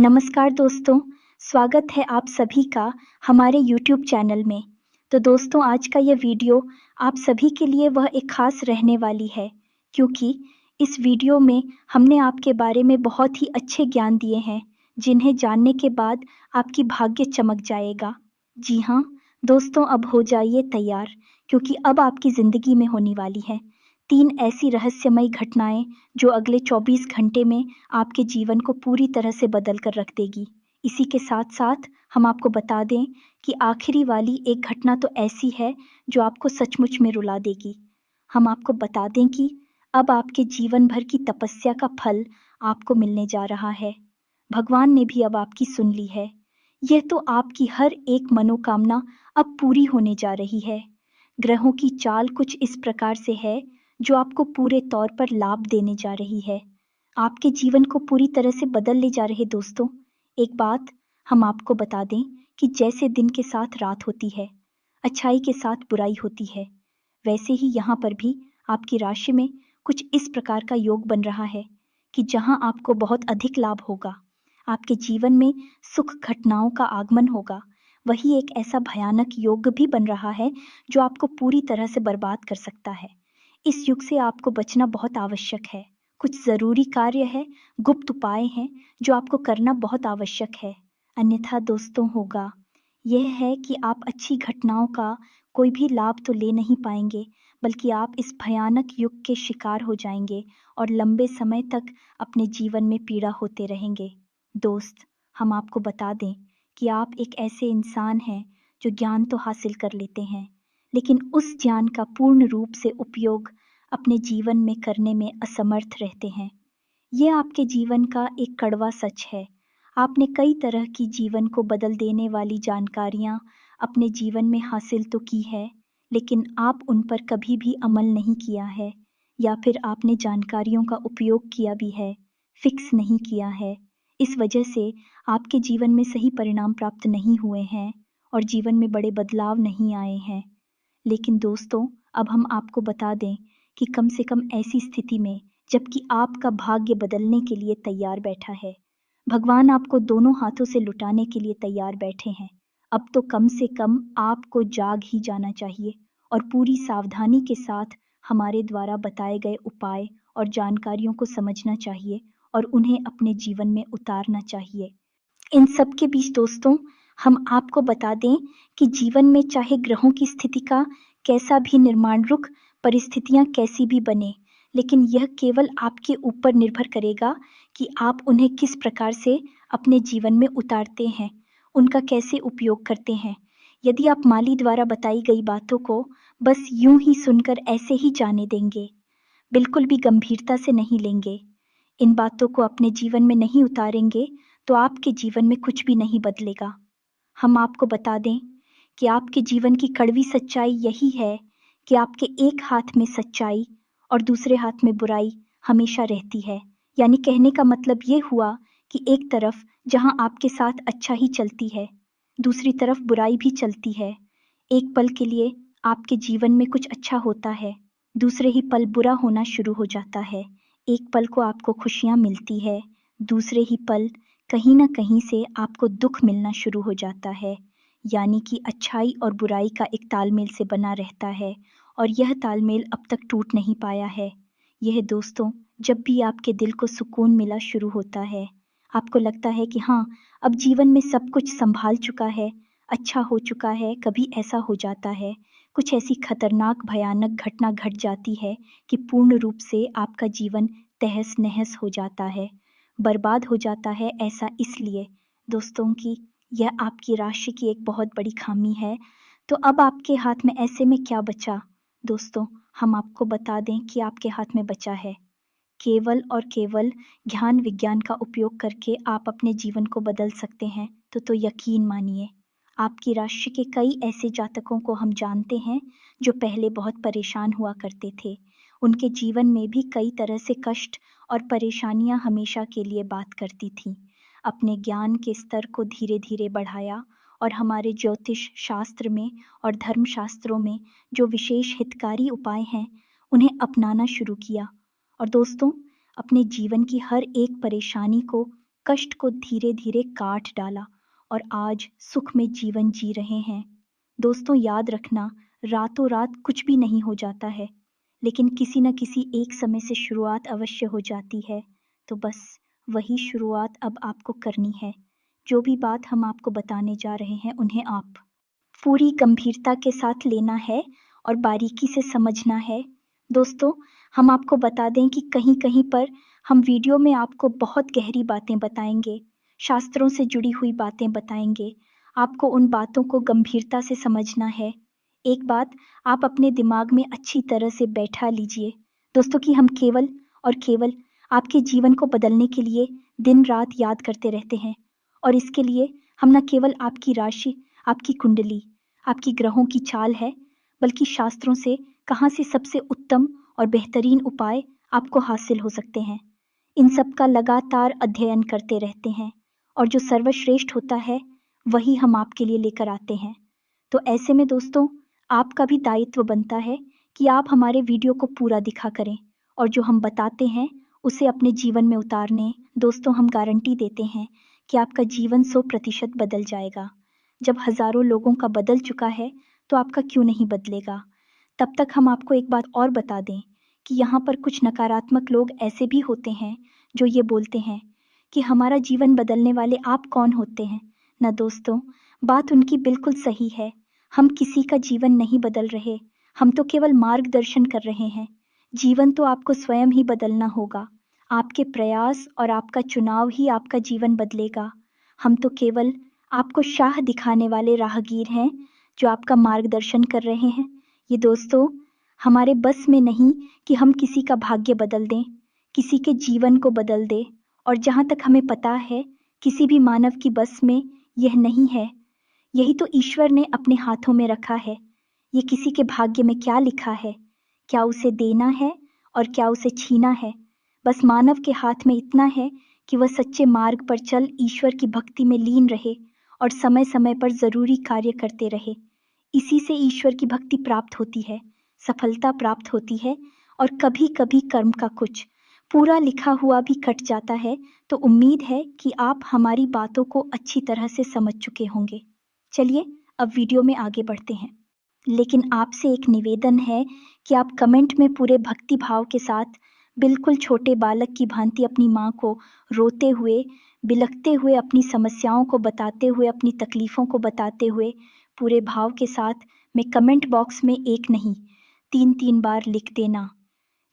नमस्कार दोस्तों, स्वागत है आप सभी का हमारे यूट्यूब चैनल में। तो दोस्तों आज का यह वीडियो आप सभी के लिए वह एक ख़ास रहने वाली है, क्योंकि इस वीडियो में हमने आपके बारे में बहुत ही अच्छे ज्ञान दिए हैं, जिन्हें जानने के बाद आपकी भाग्य चमक जाएगा। जी हाँ, दोस्तों अब हो जाइए तैयार, क्योंकि अब आपकी ज़िंदगी में होने वाली है 3 ऐसी रहस्यमयी घटनाएँ जो अगले 24 घंटे में आपके जीवन को पूरी तरह से बदल कर रख देगी। इसी के साथ-साथ हम आपको बता दें कि आखिरी वाली एक घटना तो ऐसी है जो आपको सचमुच में रुला देगी। हम आपको बता दें कि अब आपके जीवन भर की तपस्या का फल आपको मिलने जा रहा है। भगवान ने भी अब आपकी सुन ली है। यह तो आपकी हर एक मनोकामना अब पूरी होने जा रही है। ग्रहों की चाल कुछ इस प्रकार से है जो आपको पूरे तौर पर लाभ देने जा रही है। आपके जीवन को पूरी तरह से बदल ले जा रहे दोस्तों। एक बात हम आपको बता दें कि जैसे दिन के साथ रात होती है, अच्छाई के साथ बुराई होती है, वैसे ही यहाँ पर भी आपकी राशि में कुछ इस प्रकार का योग बन रहा है कि जहाँ आपको बहुत अधिक लाभ होगा, आपके जीवन में सुख घटनाओं का आगमन होगा, वही एक ऐसा भयानक योग भी बन रहा है जो आपको पूरी तरह से बर्बाद कर सकता है। इस युग से आपको बचना बहुत आवश्यक है। कुछ ज़रूरी कार्य है, गुप्त उपाय हैं जो आपको करना बहुत आवश्यक है। अन्यथा दोस्तों होगा यह है कि आप अच्छी घटनाओं का कोई भी लाभ तो ले नहीं पाएंगे, बल्कि आप इस भयानक युग के शिकार हो जाएंगे और लंबे समय तक अपने जीवन में पीड़ा होते रहेंगे। दोस्त, हम आपको बता दें कि आप एक ऐसे इंसान हैं जो ज्ञान तो हासिल कर लेते हैं, लेकिन उस ज्ञान का पूर्ण रूप से उपयोग अपने जीवन में करने में असमर्थ रहते हैं। ये आपके जीवन का एक कड़वा सच है। आपने कई तरह की जीवन को बदल देने वाली जानकारियाँ अपने जीवन में हासिल तो की है, लेकिन आप उन पर कभी भी अमल नहीं किया है, या फिर आपने जानकारियों का उपयोग किया भी है, फिक्स नहीं किया है। इस वजह से आपके जीवन में सही परिणाम प्राप्त नहीं हुए हैं और जीवन में बड़े बदलाव नहीं आए हैं। लेकिन दोस्तों, अब हम आपको बता दें कि कम से कम ऐसी स्थिति में जबकि आपका भाग्य बदलने के लिए तैयार बैठा है, भगवान आपको दोनों हाथों से लुटाने के लिए तैयार बैठे हैं। अब तो कम से कम आपको जाग ही जाना चाहिए और पूरी सावधानी के साथ हमारे द्वारा बताए गए उपाय और जानकारियों को समझना चाहिए और उन्हें अपने जीवन में उतारना चाहिए। इन सब के बीच दोस्तों, हम आपको बता दें कि जीवन में चाहे ग्रहों की स्थिति का कैसा भी निर्माण रुख, परिस्थितियां कैसी भी बने, लेकिन यह केवल आपके ऊपर निर्भर करेगा कि आप उन्हें किस प्रकार से अपने जीवन में उतारते हैं, उनका कैसे उपयोग करते हैं। यदि आप माली द्वारा बताई गई बातों को बस यूं ही सुनकर ऐसे ही जाने देंगे, बिल्कुल भी गंभीरता से नहीं लेंगे, इन बातों को अपने जीवन में नहीं उतारेंगे, तो आपके जीवन में कुछ भी नहीं बदलेगा। हम आपको बता दें कि आपके जीवन की कड़वी सच्चाई यही है कि आपके एक हाथ में सच्चाई और दूसरे हाथ में बुराई हमेशा रहती है। यानी कहने का मतलब ये हुआ कि एक तरफ जहां आपके साथ अच्छा ही चलती है, दूसरी तरफ बुराई भी चलती है। एक पल के लिए आपके जीवन में कुछ अच्छा होता है, दूसरे ही पल बुरा होना शुरू हो जाता है। एक पल को आपको खुशियां मिलती है, दूसरे ही पल कहीं ना कहीं से आपको दुख मिलना शुरू हो जाता है। यानी कि अच्छाई और बुराई का एक तालमेल से बना रहता है और यह तालमेल अब तक टूट नहीं पाया है। यह दोस्तों, जब भी आपके दिल को सुकून मिला शुरू होता है, आपको लगता है कि हाँ, अब जीवन में सब कुछ संभाल चुका है, अच्छा हो चुका है, कभी ऐसा हो जाता है, कुछ ऐसी खतरनाक भयानक घटना घट जाती है कि पूर्ण रूप से आपका जीवन तहस नहस हो जाता है, बर्बाद हो जाता है। ऐसा इसलिए दोस्तों कि यह आपकी राशि की एक बहुत बड़ी खामी है। तो अब आपके हाथ में ऐसे में क्या बचा? दोस्तों, हम आपको बता दें कि आपके हाथ में बचा है केवल और केवल ज्ञान विज्ञान का उपयोग करके आप अपने जीवन को बदल सकते हैं। तो यकीन मानिए, आपकी राशि के कई ऐसे जातकों को हम जानते हैं जो पहले बहुत परेशान हुआ करते थे। उनके जीवन में भी कई तरह से कष्ट और परेशानियां हमेशा के लिए बात करती थीं। अपने ज्ञान के स्तर को धीरे धीरे बढ़ाया और हमारे ज्योतिष शास्त्र में और धर्म शास्त्रों में जो विशेष हितकारी उपाय हैं, उन्हें अपनाना शुरू किया। और दोस्तों, अपने जीवन की हर एक परेशानी को कष्ट को धीरे-धीरे काट डाला और आज सुख में जीवन जी रहे हैं। दोस्तों याद रखना, रातों रात कुछ भी नहीं हो जाता है, लेकिन किसी न किसी एक समय से शुरुआत अवश्य हो जाती है। तो बस वही शुरुआत अब आपको करनी है। जो भी बात हम आपको बताने जा रहे हैं उन्हें आप पूरी गंभीरता के साथ लेना है और बारीकी से समझना है। दोस्तों, हम आपको बता दें कि कहीं-कहीं पर हम वीडियो में आपको बहुत गहरी बातें बताएँगे, शास्त्रों से जुड़ी हुई बातें बताएँगे। आपको उन बातों को गंभीरता से समझना है। एक बात आप अपने दिमाग में अच्छी तरह से बैठा लीजिए, दोस्तों, कि हम केवल और केवल आपके जीवन को बदलने के लिए दिन-रात याद करते रहते हैं और इसके लिए हम न केवल आपकी राशि, आपकी कुंडली, आपकी ग्रहों की चाल है, बल्कि शास्त्रों से कहाँ से सबसे उत्तम और बेहतरीन उपाय आपको हासिल हो सकते हैं। इन सब का लगातार अध्ययन करते रहते हैं और जो सर्वश्रेष्ठ होता है, वही हम आपके लिए लेकर आते हैं। तो ऐसे में दोस्तों, आपका भी दायित्व बनता है कि आप हमारे वीडियो को पूरा दिखा करें और जो हम बताते हैं, उसे अपने जीवन में उतारने। दोस्तों, हम गारंटी देते हैं कि आपका जीवन 100% बदल जाएगा। जब हज़ारों लोगों का बदल चुका है, तो आपका क्यों नहीं बदलेगा? तब तक हम आपको एक बात और बता दें कि यहाँ पर कुछ नकारात्मक लोग ऐसे भी होते हैं, जो ये बोलते हैं कि हमारा जीवन बदलने वाले आप कौन होते हैं? ना दोस्तों, बात उनकी बिल्कुल सही है। हम किसी का जीवन नहीं बदल रहे, हम तो केवल मार्गदर्शन कर रहे हैं। जीवन तो आपको स्वयं ही बदलना होगा। आपके प्रयास और आपका चुनाव ही आपका जीवन बदलेगा। हम तो केवल आपको शाह दिखाने वाले राहगीर हैं, जो आपका मार्गदर्शन कर रहे हैं। ये दोस्तों, हमारे बस में नहीं कि हम किसी का भाग्य बदल दें, किसी के जीवन को बदल दें और जहाँ तक हमें पता है, किसी भी मानव की बस में यह नहीं है। यही तो ईश्वर ने अपने हाथों में रखा है। ये किसी के भाग्य में क्या लिखा है, क्या उसे देना है और क्या उसे छीना है। बस मानव के हाथ में इतना है कि वह सच्चे मार्ग पर चल ईश्वर की भक्ति में लीन रहे और समय-समय पर ज़रूरी कार्य करते रहे। इसी से ईश्वर की भक्ति प्राप्त होती है, सफलता प्राप्त होती है और कभी-कभी कर्म का कुछ पूरा लिखा हुआ भी कट जाता है। तो उम्मीद है कि आप हमारी बातों को अच्छी तरह से समझ चुके होंगे। चलिए अब वीडियो में आगे बढ़ते हैं, लेकिन आपसे एक निवेदन है कि आप कमेंट में पूरे भक्ति भाव के साथ बिल्कुल छोटे बालक की भांति अपनी माँ को रोते हुए, बिलखते हुए, अपनी समस्याओं को बताते हुए, अपनी तकलीफ़ों को बताते हुए पूरे भाव के साथ में कमेंट बॉक्स में एक नहीं 3-3 बार लिख देना,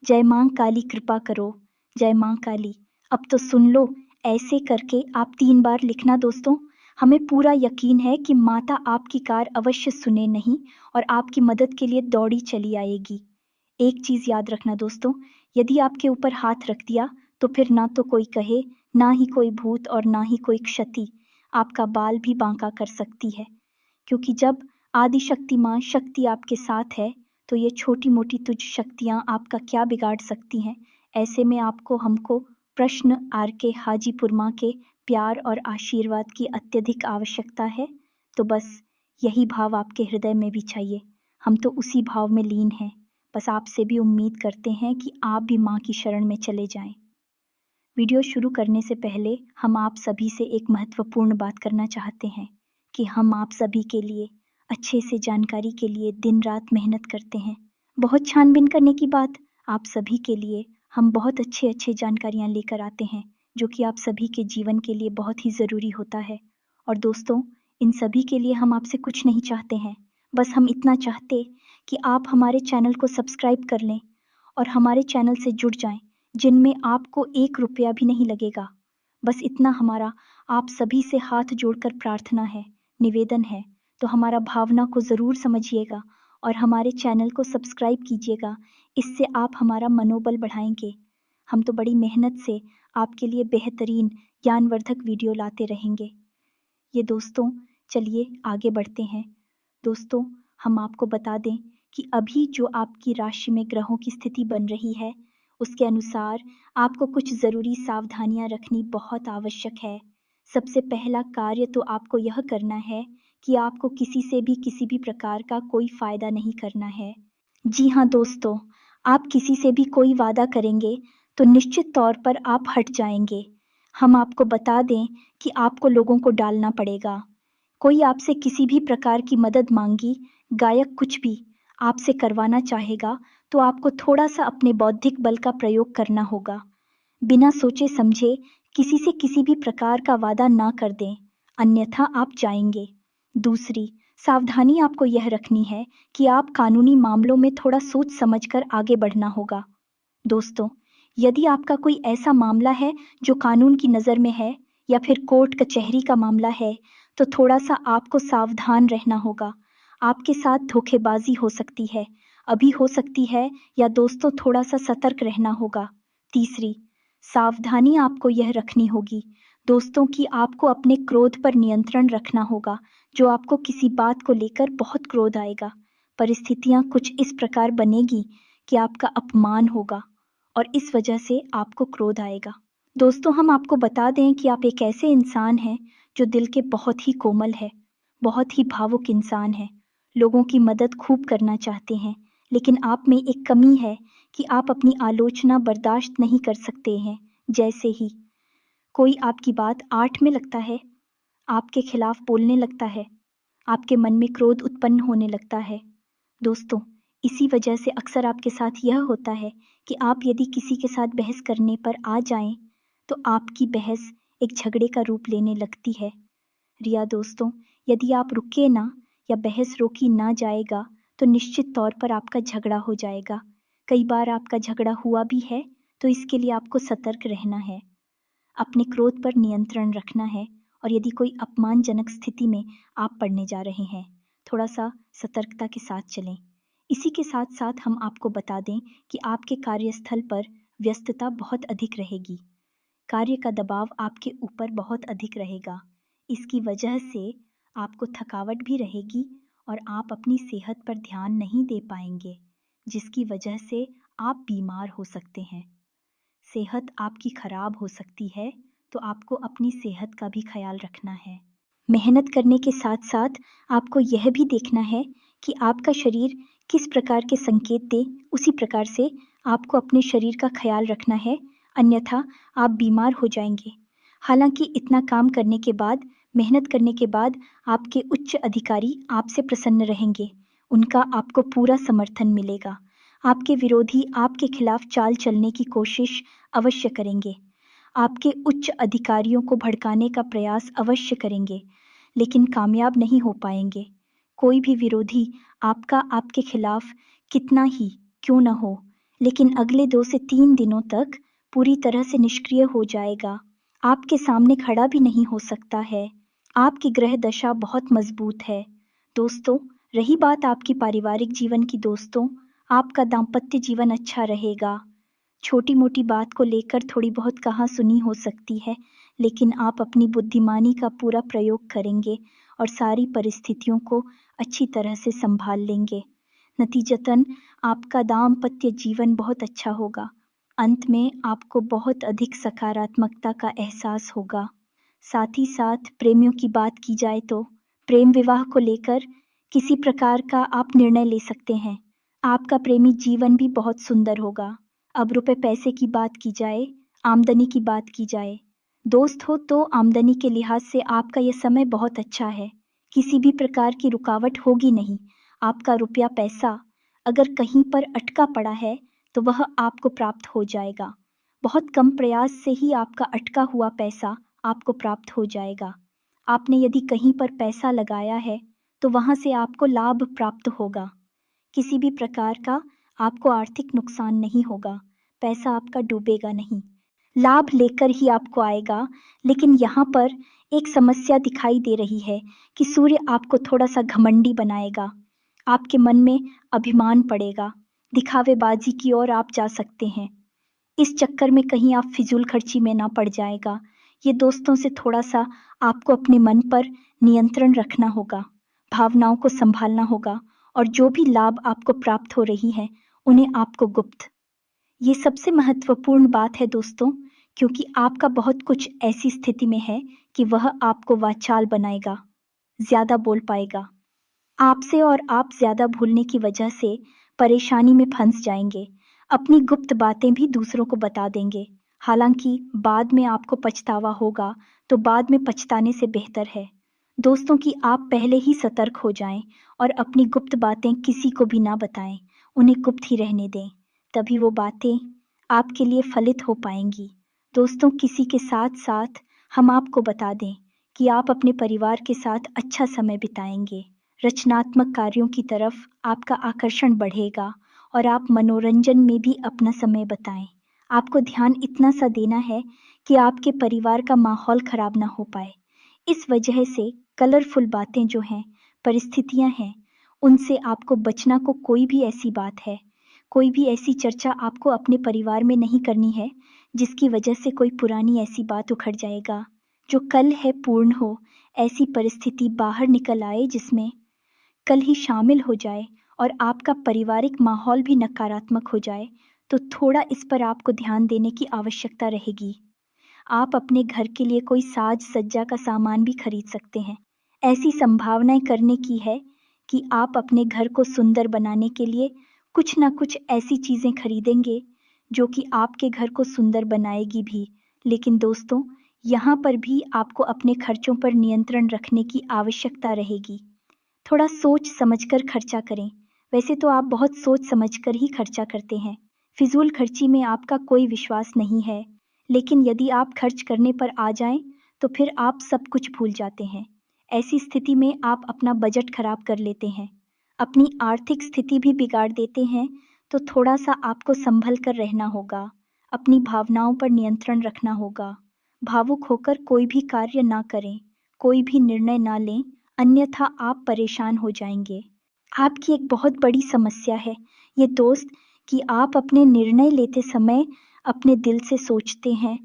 जय माँ काली कृपा करो, जय माँ काली, अब तो सुन लो। ऐसे करके आप 3 बार लिखना दोस्तों। हमें पूरा यकीन है कि माता आपकी कार अवश्य सुने नहीं और आपकी मदद के लिए दौड़ी चली आएगी। एक चीज़ याद रखना दोस्तों, यदि आपके ऊपर हाथ रख दिया तो फिर ना तो कोई कहे, ना ही कोई भूत और ना ही कोई क्षति आपका बाल भी बांका कर सकती है। क्योंकि जब आदिशक्ति माँ शक्ति आपके साथ है, तो ये छोटी-मोटी तुच्छ शक्तियाँ आपका क्या बिगाड़ सकती हैं। ऐसे में आपको हमको प्रश्न आर.के. हाजीपुर माँ के प्यार और आशीर्वाद की अत्यधिक आवश्यकता है। तो बस यही भाव आपके हृदय में भी चाहिए। हम तो उसी भाव में लीन हैं। बस आपसे भी उम्मीद करते हैं कि आप भी माँ की शरण में चले जाएँ। वीडियो शुरू करने से पहले हम आप सभी से एक महत्वपूर्ण बात करना चाहते हैं कि हम आप सभी के लिए अच्छे से जानकारी के लिए दिन-रात मेहनत करते हैं। बहुत छानबीन करने की बात, आप सभी के लिए हम बहुत अच्छे-अच्छे जानकारियाँ लेकर आते हैं, जो कि आप सभी के जीवन के लिए बहुत ही ज़रूरी होता है। और दोस्तों, इन सभी के लिए हम आपसे कुछ नहीं चाहते हैं, बस हम इतना चाहते कि आप हमारे चैनल को सब्सक्राइब कर लें और हमारे चैनल से जुड़ जाएँ, जिनमें आपको 1 रुपया भी नहीं लगेगा। बस इतना हमारा आप सभी से हाथ जोड़कर प्रार्थना है, निवेदन है। तो हमारा भावना को ज़रूर समझिएगा और हमारे चैनल को सब्सक्राइब कीजिएगा। इससे आप हमारा मनोबल बढ़ाएँगे। हम तो बड़ी मेहनत से आपके लिए बेहतरीन ज्ञानवर्धक वीडियो लाते रहेंगे। ये दोस्तों, चलिए आगे बढ़ते हैं। दोस्तों, हम आपको बता दें कि अभी जो आपकी राशि में ग्रहों की स्थिति बन रही है, उसके अनुसार आपको कुछ ज़रूरी सावधानियाँ रखनी बहुत आवश्यक है। सबसे पहला कार्य तो आपको यह करना है कि आपको किसी से भी किसी भी प्रकार का कोई फ़ायदा नहीं करना है। जी हाँ दोस्तों, आप किसी से भी कोई वादा करेंगे, तो निश्चित तौर पर आप हट जाएँगे। हम आपको बता दें कि आपको लोगों को डालना पड़ेगा। कोई आपसे किसी भी प्रकार की मदद मांगी, गायक कुछ भी आपसे करवाना चाहेगा, तो आपको थोड़ा-सा अपने बौद्धिक बल का प्रयोग करना होगा। बिना सोचे समझे किसी से किसी भी प्रकार का वादा ना कर दें, अन्यथा आप जाएंगे। दूसरी सावधानी आपको यह रखनी है कि आप कानूनी मामलों में थोड़ा सोच समझकर आगे बढ़ना होगा। दोस्तों, यदि आपका कोई ऐसा मामला है जो कानून की नज़र में है या फिर कोर्ट कचहरी का मामला है, तो थोड़ा-सा आपको सावधान रहना होगा। आपके साथ धोखेबाजी हो सकती है, अभी हो सकती है, या दोस्तों थोड़ा-सा सतर्क रहना होगा। तीसरी सावधानी आपको यह रखनी होगी दोस्तों कि आपको अपने क्रोध पर नियंत्रण रखना होगा। जो आपको किसी बात को लेकर बहुत क्रोध आएगा, परिस्थितियाँ कुछ इस प्रकार बनेगी कि आपका अपमान होगा और इस वजह से आपको क्रोध आएगा। दोस्तों, हम आपको बता दें कि आप एक ऐसे इंसान हैं जो दिल के बहुत ही कोमल है, बहुत ही भावुक इंसान है, लोगों की मदद खूब करना चाहते हैं, लेकिन आप में एक कमी है कि आप अपनी आलोचना बर्दाश्त नहीं कर सकते हैं। जैसे ही कोई आपकी बात आठ में लगता है, आपके खिलाफ बोलने लगता है, आपके मन में क्रोध उत्पन्न होने लगता है। दोस्तों, इसी वजह से अक्सर आपके साथ यह होता है कि आप यदि किसी के साथ बहस करने पर आ जाएं, तो आपकी बहस एक झगड़े का रूप लेने लगती है। रिया दोस्तों, यदि आप रुके ना या बहस रोकी ना जाएगा, तो निश्चित तौर पर आपका झगड़ा हो जाएगा। कई बार आपका झगड़ा हुआ भी है, तो इसके लिए आपको सतर्क रहना है, अपने क्रोध पर नियंत्रण रखना है, और यदि कोई अपमानजनक स्थिति में आप पड़ने जा रहे हैं, थोड़ा सा सतर्कता के साथ चलें। इसी के साथ साथ हम आपको बता दें कि आपके कार्यस्थल पर व्यस्तता बहुत अधिक रहेगी, कार्य का दबाव आपके ऊपर बहुत अधिक रहेगा। इसकी वजह से आपको थकावट भी रहेगी और आप अपनी सेहत पर ध्यान नहीं दे पाएंगे, जिसकी वजह से आप बीमार हो सकते हैं। सेहत आपकी खराब हो सकती है, तो आपको अपनी सेहत का भी ख्याल रखना है। मेहनत करने के साथ साथ आपको यह भी देखना है कि आपका शरीर किस प्रकार के संकेत दे, उसी प्रकार से आपको अपने शरीर का ख्याल रखना है, अन्यथा आप बीमार हो जाएंगे। हालांकि इतना काम करने के बाद, मेहनत करने के बाद आपके उच्च अधिकारी आपसे प्रसन्न रहेंगे, उनका आपको पूरा समर्थन मिलेगा। आपके विरोधी आपके खिलाफ चाल चलने की कोशिश अवश्य करेंगे, आपके उच्च अधिकारियों को भड़काने का प्रयास अवश्य करेंगे, लेकिन कामयाब नहीं हो पाएंगे। कोई भी विरोधी आपका आपके खिलाफ कितना ही क्यों न हो, लेकिन अगले 2 से 3 दिनों तक पूरी तरह से निष्क्रिय हो जाएगा, आपके सामने खड़ा भी नहीं हो सकता है। आपकी ग्रह दशा बहुत मजबूत है। दोस्तों, रही बात आपकी पारिवारिक जीवन की, दोस्तों आपका दाम्पत्य जीवन अच्छा रहेगा। छोटी मोटी बात को लेकर थोड़ी बहुत कहा सुनी हो सकती है, लेकिन आप अपनी बुद्धिमानी का पूरा प्रयोग करेंगे और सारी परिस्थितियों को अच्छी तरह से संभाल लेंगे। नतीजतन आपका दाम्पत्य जीवन बहुत अच्छा होगा। अंत में आपको बहुत अधिक सकारात्मकता का एहसास होगा। साथ ही साथ प्रेमियों की बात की जाए तो प्रेम विवाह को लेकर किसी प्रकार का आप निर्णय ले सकते हैं। आपका प्रेमी जीवन भी बहुत सुंदर होगा। अब रुपए पैसे की बात की जाए, आमदनी की बात की जाए, दोस्त हो तो आमदनी के लिहाज से आपका यह समय बहुत अच्छा है। किसी भी प्रकार की रुकावट होगी नहीं। आपका रुपया पैसा अगर कहीं पर अटका पड़ा है, तो वह आपको प्राप्त हो जाएगा। बहुत कम प्रयास से ही आपका अटका हुआ पैसा आपको प्राप्त हो जाएगा। आपने यदि कहीं पर पैसा लगाया है, तो वहां से आपको लाभ प्राप्त होगा। किसी भी प्रकार का आपको आर्थिक नुकसान नहीं होगा, पैसा आपका डूबेगा नहीं, लाभ लेकर ही आपको आएगा। लेकिन यहाँ पर एक समस्या दिखाई दे रही है कि सूर्य आपको थोड़ा सा घमंडी बनाएगा, आपके मन में अभिमान पड़ेगा, दिखावेबाजी की ओर आप जा सकते हैं। इस चक्कर में कहीं आप फिजूल खर्ची में ना पड़ जाएगा। ये दोस्तों से थोड़ा सा आपको अपने मन पर नियंत्रण रखना होगा, भावनाओं को संभालना होगा, और जो भी लाभ आपको प्राप्त हो रही है, उन्हें आपको गुप्त। ये सबसे महत्वपूर्ण बात है दोस्तों, क्योंकि आपका बहुत कुछ ऐसी स्थिति में है कि वह आपको वाचाल बनाएगा, ज्यादा बोल पाएगा आपसे, और आप ज्यादा भूलने की वजह से परेशानी में फंस जाएंगे, अपनी गुप्त बातें भी दूसरों को बता देंगे, हालांकि बाद में आपको पछतावा होगा, तो बाद में पछताने से बेहतर है दोस्तों कि आप पहले ही सतर्क हो जाएं और अपनी गुप्त बातें किसी को भी ना बताएं, उन्हें गुप्त ही रहने दें। तभी वो बातें आपके लिए फलित हो पाएंगी। दोस्तों, किसी के साथ साथ हम आपको बता दें कि आप अपने परिवार के साथ अच्छा समय बिताएंगे। रचनात्मक कार्यों की तरफ आपका आकर्षण बढ़ेगा और आप मनोरंजन में भी अपना समय बिताएं। आपको ध्यान इतना सा देना है कि आपके परिवार का माहौल खराब ना हो पाए। इस वजह से कलरफुल बातें जो हैं, परिस्थितियां हैं, उनसे आपको बचना को कोई भी ऐसी बात है, कोई भी ऐसी चर्चा आपको अपने परिवार में नहीं करनी है जिसकी वजह से कोई पुरानी ऐसी बात उखड़ जाएगा। जो कल है पूर्ण हो, ऐसी परिस्थिति बाहर निकल आए जिसमें कल ही शामिल हो जाए और आपका पारिवारिक माहौल भी नकारात्मक हो जाए, तो थोड़ा इस पर आपको ध्यान देने की आवश्यकता रहेगी। आप अपने घर के लिए कोई साज सज्जा का सामान भी खरीद सकते हैं। ऐसी संभावनाएं करने की है कि आप अपने घर को सुंदर बनाने के लिए कुछ ना कुछ ऐसी चीजें खरीदेंगे जो कि आपके घर को सुंदर बनाएगी भी। लेकिन दोस्तों, यहाँ पर भी आपको अपने खर्चों पर नियंत्रण रखने की आवश्यकता रहेगी। थोड़ा सोच समझकर खर्चा करें। वैसे तो आप बहुत सोच समझकर ही खर्चा करते हैं। फिजूल खर्ची में आपका कोई विश्वास नहीं है, लेकिन यदि आप खर्च करने पर आ जाएं, तो फिर आप सब कुछ भूल जाते हैं। ऐसी स्थिति में आप अपना बजट खराब कर लेते हैं, अपनी आर्थिक स्थिति भी बिगाड़ देते हैं। तो थोड़ा सा आपको संभल कर रहना होगा, अपनी भावनाओं पर नियंत्रण रखना होगा। भावुक होकर कोई भी कार्य ना करें, कोई भी निर्णय ना लें, अन्यथा आप परेशान हो जाएंगे। आपकी एक बहुत बड़ी समस्या है ये दोस्त कि आप अपने निर्णय लेते समय अपने दिल से सोचते हैं,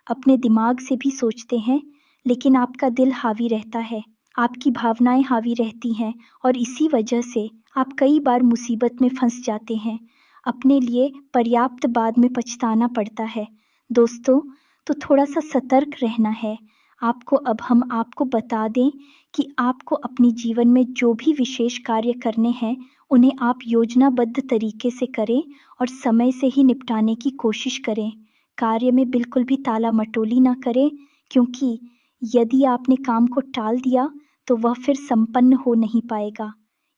अपने दिमाग से भी सोचते हैं, लेकिन आपका दिल हावी रहता है, आपकी भावनाएं हावी रहती हैं और इसी वजह से आप कई बार मुसीबत में फंस जाते हैं। अपने लिए पर्याप्त बाद में पछताना पड़ता है। दोस्तों, तो थोड़ा सा सतर्क रहना है आपको। अब हम आपको बता दें कि आपको अपने जीवन में जो भी विशेष कार्य करने हैं, उन्हें आप योजनाबद्ध तरीके से करें और समय से ही निपटाने की कोशिश करें। कार्य में बिल्कुल भी ताला मटोली ना करें, क्योंकि यदि आपने काम को टाल दिया तो वह फिर संपन्न हो नहीं पाएगा।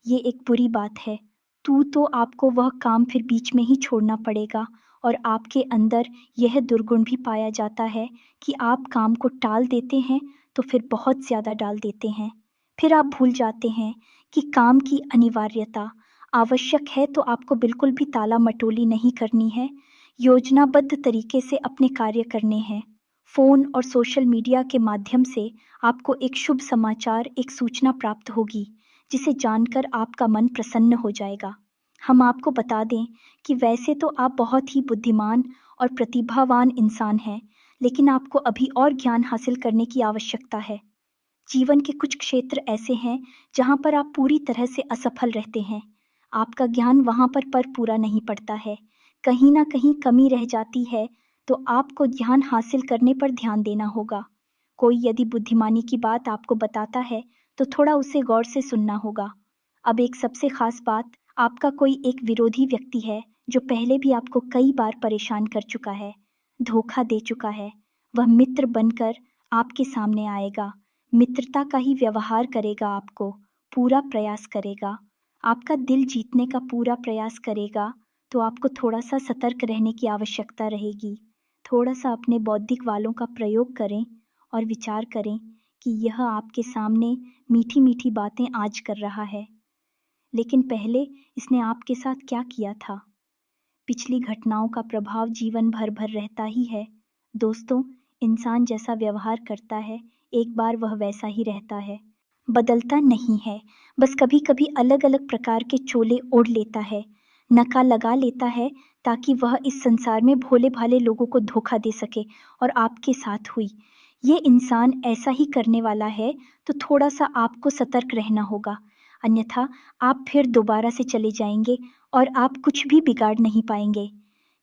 ये एक बुरी बात है। तो आपको वह काम फिर बीच में ही छोड़ना पड़ेगा और आपके अंदर यह दुर्गुण भी पाया जाता है कि आप काम को टाल देते हैं तो फिर बहुत ज़्यादा डाल देते हैं। फिर आप भूल जाते हैं कि काम की अनिवार्यता आवश्यक है, तो आपको बिल्कुल भी ताला मटोली नहीं करनी है। योजनाबद्ध तरीके से अपने कार्य करने हैं। फ़ोन और सोशल मीडिया के माध्यम से आपको एक शुभ समाचार, एक सूचना प्राप्त होगी, जिसे जानकर आपका मन प्रसन्न हो जाएगा। हम आपको बता दें कि वैसे तो आप बहुत ही बुद्धिमान और प्रतिभावान इंसान हैं, लेकिन आपको अभी और ज्ञान हासिल करने की आवश्यकता है। जीवन के कुछ क्षेत्र ऐसे हैं जहाँ पर आप पूरी तरह से असफल रहते हैं। आपका ज्ञान वहाँ पर पूरा नहीं पड़ता है, कहीं ना कहीं कमी रह जाती है, तो आपको ज्ञान हासिल करने पर ध्यान देना होगा। कोई यदि बुद्धिमानी की बात आपको बताता है तो थोड़ा उसे गौर से सुनना होगा। अब एक सबसे खास बात, आपका कोई एक विरोधी व्यक्ति है जो पहले भी आपको कई बार परेशान कर चुका है, धोखा दे चुका है। वह मित्र बनकर आपके सामने आएगा, मित्रता का ही व्यवहार करेगा, आपको पूरा प्रयास करेगा, आपका दिल जीतने का पूरा प्रयास करेगा। तो आपको थोड़ा सा सतर्क रहने की आवश्यकता रहेगी। थोड़ा सा अपने बौद्धिक वालों का प्रयोग करें और विचार करें कि यह आपके सामने मीठी मीठी बातें आज कर रहा है, लेकिन पहले इसने आपके साथ क्या किया था। पिछली घटनाओं का प्रभाव जीवन भर रहता ही है। दोस्तों, इंसान जैसा व्यवहार करता है, एक बार वह वैसा ही रहता है, बदलता नहीं है। बस कभी कभी अलग अलग प्रकार के चोले ओढ़ लेता है, नका लगा लेता है, ताकि वह इस संसार में भोले भाले लोगों को धोखा दे सके। और आपके साथ हुई ये इंसान ऐसा ही करने वाला है, तो थोड़ा सा आपको सतर्क रहना होगा, अन्यथा आप फिर दोबारा से चले जाएंगे और आप कुछ भी बिगाड़ नहीं पाएंगे।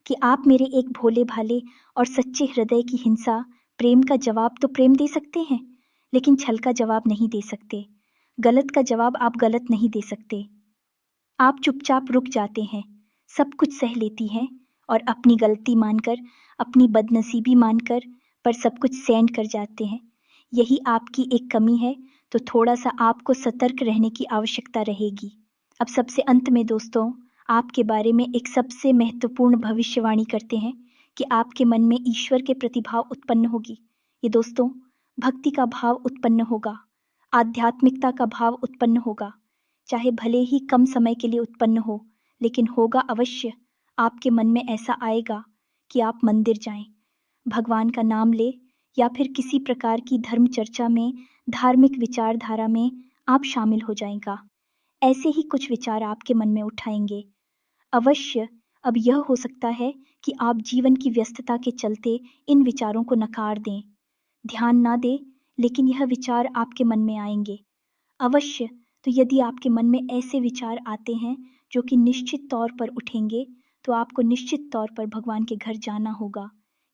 कि आप मेरे एक भोले भाले और सच्चे हृदय की हिंसा, प्रेम का जवाब तो प्रेम दे सकते हैं, लेकिन छल का जवाब नहीं दे सकते। गलत का जवाब आप गलत नहीं दे सकते। आप चुपचाप रुक जाते हैं, सब कुछ सह लेती हैं और अपनी गलती मानकर, अपनी बदनसीबी मानकर पर सब कुछ सेंड कर जाते हैं। यही आपकी एक कमी है, तो थोड़ा-सा आपको सतर्क रहने की आवश्यकता रहेगी। अब सबसे अंत में दोस्तों, आपके बारे में एक सबसे महत्वपूर्ण भविष्यवाणी करते हैं कि आपके मन में ईश्वर के प्रति भाव उत्पन्न होगी। ये दोस्तों, भक्ति का भाव उत्पन्न होगा, आध्यात्मिकता का भाव उत्पन्न होगा, चाहे भले ही कम समय के लिए उत्पन्न हो, लेकिन होगा अवश्य। आपके मन में ऐसा आएगा कि आप मंदिर जाएं, भगवान का नाम ले, या फिर किसी प्रकार की धर्म चर्चा में, धार्मिक विचारधारा में आप शामिल हो जाएगा। ऐसे ही कुछ विचार आपके मन में उठाएंगे। अवश्य अब यह हो सकता है कि आप जीवन की व्यस्तता के चलते इन विचारों को नकार दें, ध्यान ना दें, लेकिन यह विचार आपके मन में आएंगे अवश्य। तो यदि आपके मन में ऐसे विचार आते हैं जो कि निश्चित तौर पर उठेंगे, तो आपको निश्चित तौर पर भगवान के घर जाना होगा।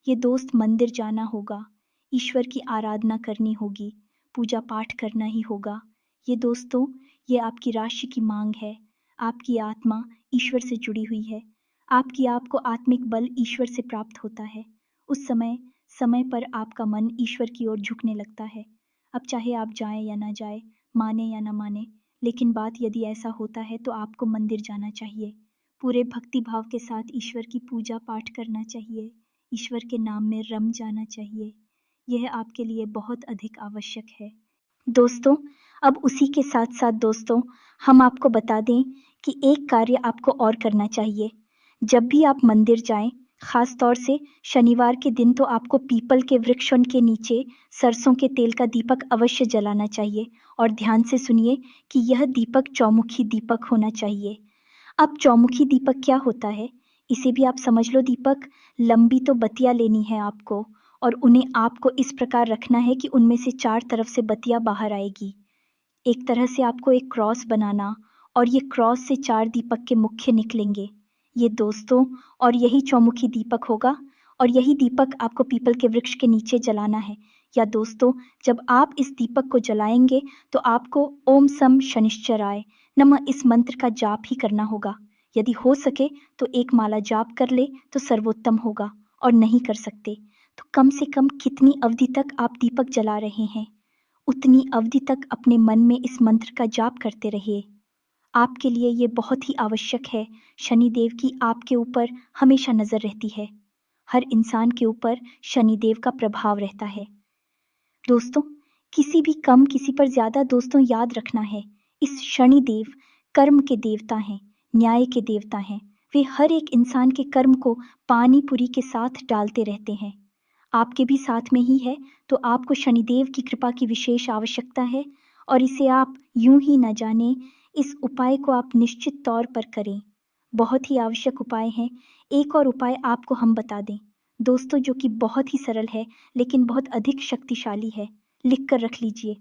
ये दोस्त मंदिर जाना होगा, ईश्वर की आराधना करनी होगी, पूजा पाठ करना ही होगा। ये दोस्तों, ये आपकी राशि की मांग है। आपकी आत्मा ईश्वर से जुड़ी हुई है। आपकी आपको आत्मिक बल ईश्वर से प्राप्त होता है। उस समय समय पर आपका मन ईश्वर की ओर झुकने लगता है। अब चाहे आप जाएं या ना जाएं, माने या ना माने, लेकिन बात यदि ऐसा होता है तो आपको मंदिर जाना चाहिए। पूरे भक्ति भाव के साथ ईश्वर की पूजा पाठ करना चाहिए, ईश्वर के नाम में रम जाना चाहिए। यह आपके लिए बहुत अधिक आवश्यक है। दोस्तों, अब उसी के साथ साथ दोस्तों, हम आपको बता दें कि एक कार्य आपको और करना चाहिए। जब भी आप मंदिर जाएं, खास तौर से शनिवार के दिन, तो आपको पीपल के वृक्षों के नीचे सरसों के तेल का दीपक अवश्य जलाना चाहिए। और ध्यान से सुनिए कि यह दीपक चौमुखी दीपक होना चाहिए। अब चौमुखी दीपक क्या होता है, इसे भी आप समझ लो। दीपक लंबी तो बत्तियां लेनी है आपको, और उन्हें आपको इस प्रकार रखना है कि उनमें से 4 तरफ से बत्तियां बाहर आएगी। एक तरह से आपको एक क्रॉस बनाना, और ये क्रॉस से 4 दीपक के मुख्य निकलेंगे। ये दोस्तों, और यही चौमुखी दीपक होगा, और यही दीपक आपको पीपल के वृक्ष के नीचे जलाना है। या दोस्तों, जब आप इस दीपक को जलाएंगे तो आपको ओम सम शनिश्चराय नमः इस मंत्र का जाप ही करना होगा। यदि हो सके तो एक माला जाप कर ले तो सर्वोत्तम होगा, और नहीं कर सकते तो कम से कम कितनी अवधि तक आप दीपक जला रहे हैं, उतनी अवधि तक अपने मन में इस मंत्र का जाप करते रहिए। आपके लिए ये बहुत ही आवश्यक है। शनिदेव की आपके ऊपर हमेशा नजर रहती है। हर इंसान के ऊपर शनिदेव का प्रभाव रहता है। दोस्तों, किसी भी कम, किसी पर ज्यादा, दोस्तों याद रखना है, इस शनिदेव कर्म के देवता हैं, न्याय के देवता हैं। वे हर एक इंसान के कर्म को पानी पूरी के साथ डालते रहते हैं। आपके भी साथ में ही है, तो आपको शनिदेव की कृपा की विशेष आवश्यकता है, और इसे आप यूं ही न जाने। इस उपाय को आप निश्चित तौर पर करें। बहुत ही आवश्यक उपाय है। एक और उपाय आपको हम बता दें दोस्तों, जो कि बहुत ही सरल है लेकिन बहुत अधिक शक्तिशाली है। लिख कर रख लीजिए।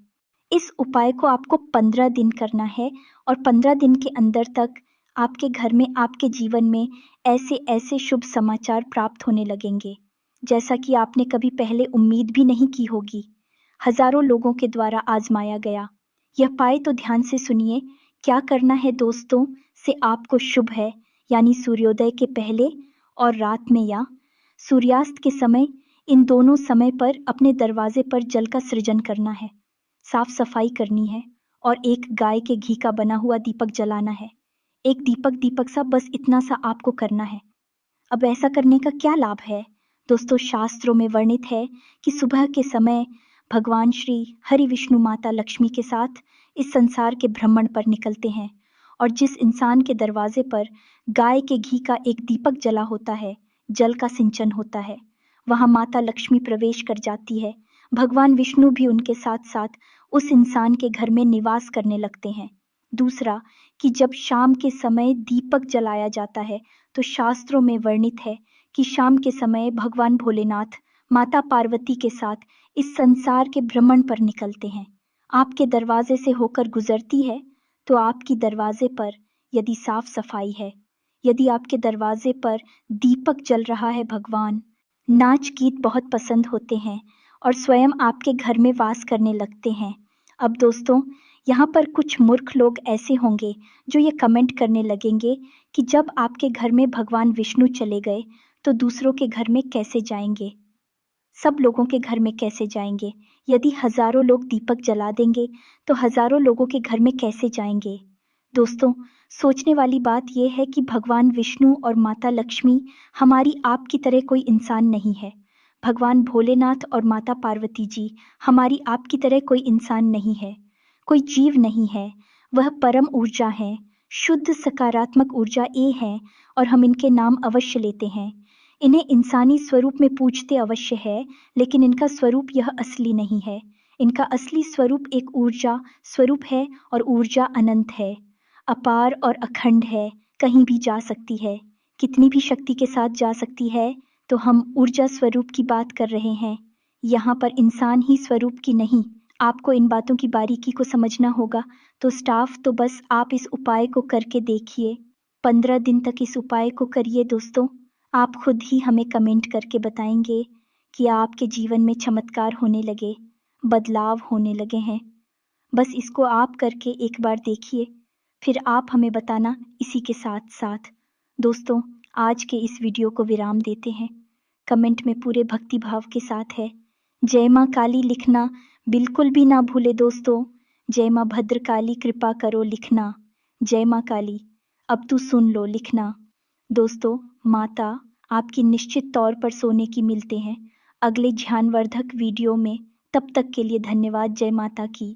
इस उपाय को आपको 15 दिन करना है, और 15 दिन के अंदर तक आपके घर में, आपके जीवन में ऐसे ऐसे शुभ समाचार प्राप्त होने लगेंगे, जैसा कि आपने कभी पहले उम्मीद भी नहीं की होगी। हजारों लोगों के द्वारा आजमाया गया यह उपाय। तो ध्यान से सुनिए, क्या करना है दोस्तों, से आपको शुभ है, यानी सूर्योदय के पहले और रात में, या सूर्यास्त के समय, इन दोनों समय पर अपने दरवाजे पर जल का सृजन करना है, साफ सफाई करनी है, और एक गाय के घी का बना हुआ दीपक जलाना है। एक दीपक सा, बस इतना सा आपको करना है। अब ऐसा करने का क्या लाभ है दोस्तों? शास्त्रों में वर्णित है कि सुबह के समय भगवान श्री हरि विष्णु माता लक्ष्मी के साथ इस संसार के भ्रमण पर निकलते हैं, और जिस इंसान के दरवाजे पर गाय के घी का एक दीपक जला होता है, जल का सिंचन होता है, वहां माता लक्ष्मी प्रवेश कर जाती है। भगवान विष्णु भी उनके साथ साथ उस इंसान के घर में निवास करने लगते हैं। दूसरा, कि जब शाम के समय दीपक जलाया जाता है, तो शास्त्रों में वर्णित है कि शाम के समय भगवान भोलेनाथ माता पार्वती के साथ इस संसार के भ्रमण पर निकलते हैं। आपके दरवाजे से होकर गुजरती है, तो आपकी दरवाजे पर यदि साफ सफाई है, यदि आपके दरवाजे पर दीपक जल रहा है, भगवान नाच गीत बहुत पसंद होते हैं और स्वयं आपके घर में वास करने लगते हैं। अब दोस्तों, यहाँ पर कुछ मूर्ख लोग ऐसे होंगे जो ये कमेंट करने लगेंगे कि जब आपके घर में भगवान विष्णु चले गए तो दूसरों के घर में कैसे जाएंगे? सब लोगों के घर में कैसे जाएंगे? यदि हजारों लोग दीपक जला देंगे तो हजारों लोगों के घर में कैसे जाएंगे? दोस्तों, सोचने वाली बात यह है कि भगवान विष्णु और माता लक्ष्मी हमारी आपकी तरह कोई इंसान नहीं है। भगवान भोलेनाथ और माता पार्वती जी हमारी आपकी तरह कोई इंसान नहीं है, कोई जीव नहीं है। वह परम ऊर्जा है, शुद्ध सकारात्मक ऊर्जा ए है और हम इनके नाम अवश्य लेते हैं। इन्हें इंसानी स्वरूप में पूजते अवश्य है, लेकिन इनका स्वरूप यह असली नहीं है। इनका असली स्वरूप एक ऊर्जा स्वरूप है और ऊर्जा अनंत है, अपार और अखंड है, कहीं भी जा सकती है, कितनी भी शक्ति के साथ जा सकती है। तो हम ऊर्जा स्वरूप की बात कर रहे हैं, यहाँ पर इंसान ही स्वरूप की नहीं। आपको इन बातों की बारीकी को समझना होगा। तो स्टाफ, तो बस आप इस उपाय को करके देखिए। 15 दिन तक इस उपाय को करिए दोस्तों। आप खुद ही हमें कमेंट करके बताएंगे कि आपके जीवन में चमत्कार होने लगे, बदलाव होने लगे हैं। बस इसको आप करके एक बार देखिए, फिर आप हमें बताना इसी के साथ साथ। दोस्तों, आज के इस वीडियो को विराम देते हैं। कमेंट में पूरे भक्ति भाव के साथ है जय माँ काली लिखना बिल्कुल भी ना भूले दोस्तों। जय माँ भद्रकाली कृपा करो लिखना। जय माँ काली अब तू सुन लो लिखना। दोस्तों, माता आपकी निश्चित तौर पर सोने की मिलते हैं अगले ध्यानवर्धक वीडियो में। तब तक के लिए धन्यवाद। जय माता की।